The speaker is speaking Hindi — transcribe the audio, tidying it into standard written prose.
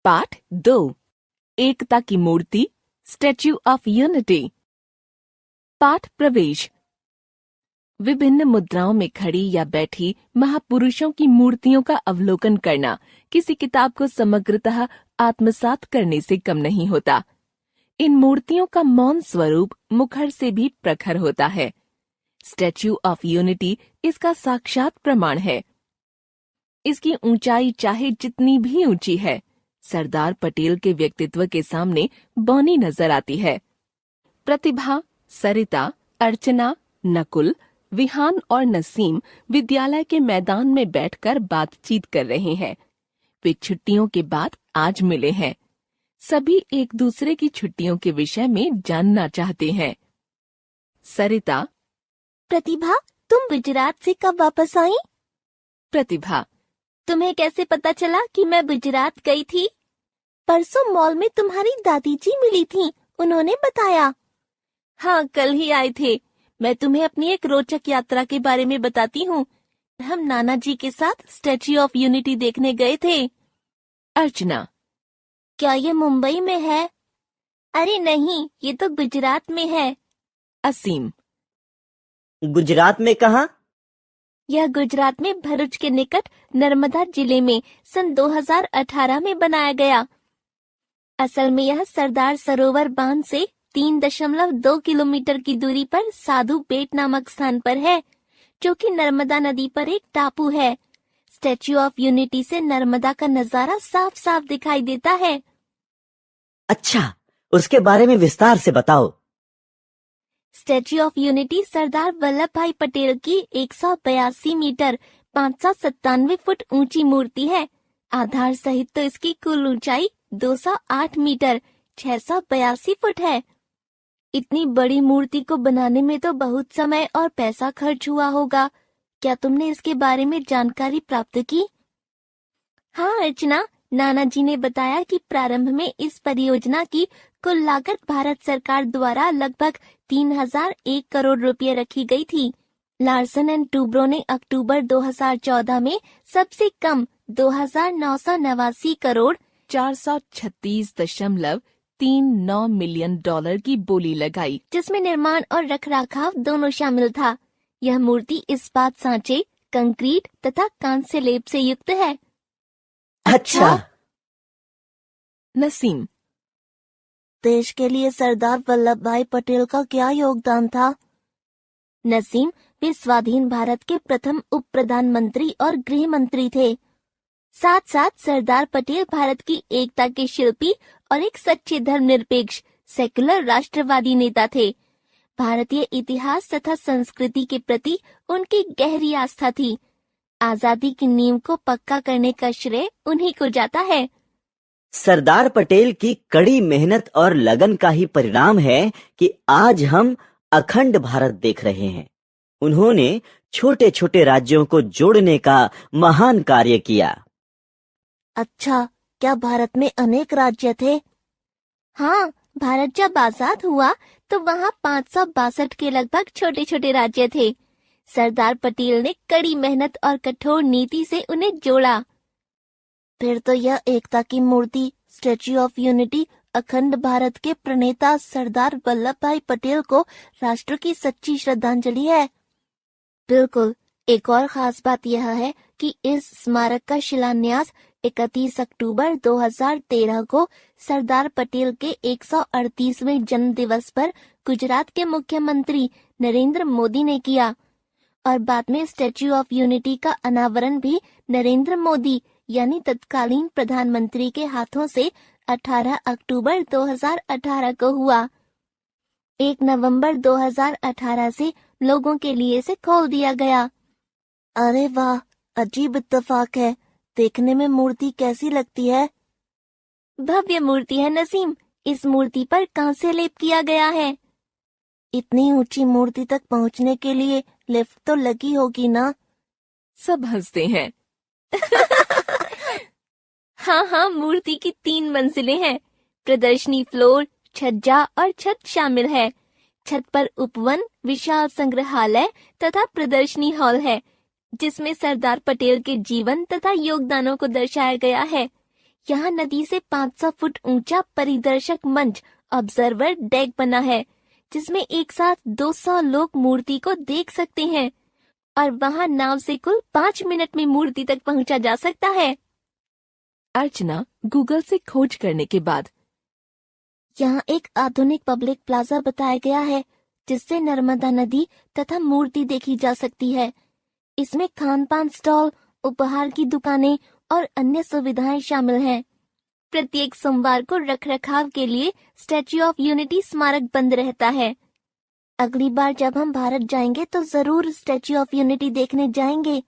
पाठ 2 एकता की मूर्ति स्टैच्यू ऑफ यूनिटी। पाठ प्रवेश। विभिन्न मुद्राओं में खड़ी या बैठी महापुरुषों की मूर्तियों का अवलोकन करना किसी किताब को समग्रतः आत्मसात करने से कम नहीं होता। इन मूर्तियों का मौन स्वरूप मुखर से भी प्रखर होता है। स्टैच्यू ऑफ यूनिटी इसका साक्षात प्रमाण है। इसकी ऊंचाई चाहे जितनी भी ऊंची है, सरदार पटेल के व्यक्तित्व के सामने बौनी नजर आती है। प्रतिभा, सरिता, अर्चना, नकुल, विहान और नसीम विद्यालय के मैदान में बैठकर बातचीत कर रहे हैं। वे छुट्टियों के बाद आज मिले हैं। सभी एक दूसरे की छुट्टियों के विषय में जानना चाहते हैं। सरिता: प्रतिभा, तुम गुजरात से कब वापस आई? प्रतिभा: तुम्हें कैसे पता चला कि मैं गुजरात गई थी? परसों मॉल में तुम्हारी दादी जी मिली थी, उन्होंने बताया। हाँ, कल ही आए थे। मैं तुम्हें अपनी एक रोचक यात्रा के बारे में बताती हूँ। हम नाना जी के साथ स्टैच्यू ऑफ यूनिटी देखने गए थे। अर्चना: क्या ये मुंबई में है? अरे नहीं, ये तो गुजरात में है। असीम: गुजरात में कहाँ? यह गुजरात में भरूच के निकट नर्मदा जिले में सन 2018 में बनाया गया। असल में यह सरदार सरोवर बांध से 3.2 किलोमीटर की दूरी पर साधु बेट नामक स्थान पर है, जो कि नर्मदा नदी पर एक टापू है। स्टैच्यू ऑफ यूनिटी से नर्मदा का नजारा साफ साफ दिखाई देता है। अच्छा, उसके बारे में विस्तार से बताओ। Statue of unity Sardar Vallabh भाई पटेल की 182 मीटर 597 फुट ऊंची मूर्ति है। आधार सहित तो इसकी कुल ऊंचाई 208 मीटर 682 फुट है। इतनी बड़ी मूर्ति को बनाने में तो बहुत समय और पैसा खर्च हुआ होगा। क्या तुमने इसके बारे में जानकारी प्राप्त की? हाँ अर्चना, नाना जी ने बताया कि प्रारंभ में इस परियोजना की कुल लागत भारत सरकार द्वारा लगभग 3001 करोड़ रुपए रखी गई थी। लार्सन एंड टूब्रो ने अक्टूबर 2014 में सबसे कम 2989 करोड़ 436.39 मिलियन डॉलर की बोली लगाई, जिसमें निर्माण और रखरखाव दोनों शामिल था। यह मूर्ति इस्पात सांचे, कंक्रीट तथा कांस्य लेप से युक्त है। अच्छा। नसीम: देश के लिए सरदार वल्लभ भाई पटेल का क्या योगदान था? नसीम: वे स्वाधीन भारत के प्रथम उप प्रधानमंत्री और गृह मंत्री थे। साथ साथ सरदार पटेल भारत की एकता के शिल्पी और एक सच्चे धर्मनिरपेक्ष सेकुलर राष्ट्रवादी नेता थे। भारतीय इतिहास तथा संस्कृति के प्रति उनकी गहरी आस्था थी। आजादी की नींव को पक्का करने का श्रेय उन्हीं को जाता है। सरदार पटेल की कड़ी मेहनत और लगन का ही परिणाम है कि आज हम अखंड भारत देख रहे हैं। उन्होंने छोटे छोटे राज्यों को जोड़ने का महान कार्य किया। अच्छा, क्या भारत में अनेक राज्य थे? हाँ, भारत जब आजाद हुआ तो वहाँ 562 के लगभग छोटे छोटे राज्य थे। सरदार पटेल ने कड़ी मेहनत और कठोर नीति से उन्हें जोड़ा। फिर तो यह एकता की मूर्ति स्टैच्यू ऑफ यूनिटी अखंड भारत के प्रणेता सरदार वल्लभ भाई पटेल को राष्ट्र की सच्ची श्रद्धांजलि है। बिल्कुल। एक और खास बात यह है कि इस स्मारक का शिलान्यास 31 अक्टूबर 2013 को सरदार पटेल के 138वें जन्म दिवस पर गुजरात के मुख्यमंत्री नरेंद्र मोदी ने किया और बाद में स्टैच्यू ऑफ यूनिटी का अनावरण भी नरेंद्र मोदी यानी तत्कालीन प्रधानमंत्री के हाथों से 18 अक्टूबर 2018 को हुआ। 1 नवंबर 2018 से लोगों के लिए इसे खोल दिया गया। अरे वाह, अजीब इत्तेफाक है। देखने में मूर्ति कैसी लगती है? भव्य मूर्ति है नसीम। इस मूर्ति पर कांस्य लेप किया गया है। इतनी ऊंची मूर्ति तक पहुंचने के लिए लिफ्ट तो लगी होगी ना? सब हंसते हैं। हाँ, मूर्ति की 3 मंजिलें हैं। प्रदर्शनी फ्लोर, छज्जा और छत शामिल है। छत पर उपवन, विशाल संग्रहालय तथा प्रदर्शनी हॉल है, जिसमें सरदार पटेल के जीवन तथा योगदानों को दर्शाया गया है। यहाँ नदी से 500 फुट ऊंचा परिदर्शक मंच ऑब्जर्वर डेक बना है, जिसमें एक साथ 200 लोग मूर्ति को देख सकते हैं और वहाँ नाव से कुल 5 मिनट में मूर्ति तक पहुँचा जा सकता है। अर्चना गूगल से खोज करने के बाद यहाँ एक आधुनिक पब्लिक प्लाजा बताया गया है, जिससे नर्मदा नदी तथा मूर्ति देखी जा सकती है। इसमें खान पान स्टॉल, उपहार की दुकानें और अन्य सुविधाएं शामिल हैं। प्रत्येक सोमवार को रखरखाव के लिए स्टैच्यू ऑफ यूनिटी स्मारक बंद रहता है। अगली बार जब हम भारत जाएंगे तो जरूर स्टैच्यू ऑफ यूनिटी देखने जाएंगे।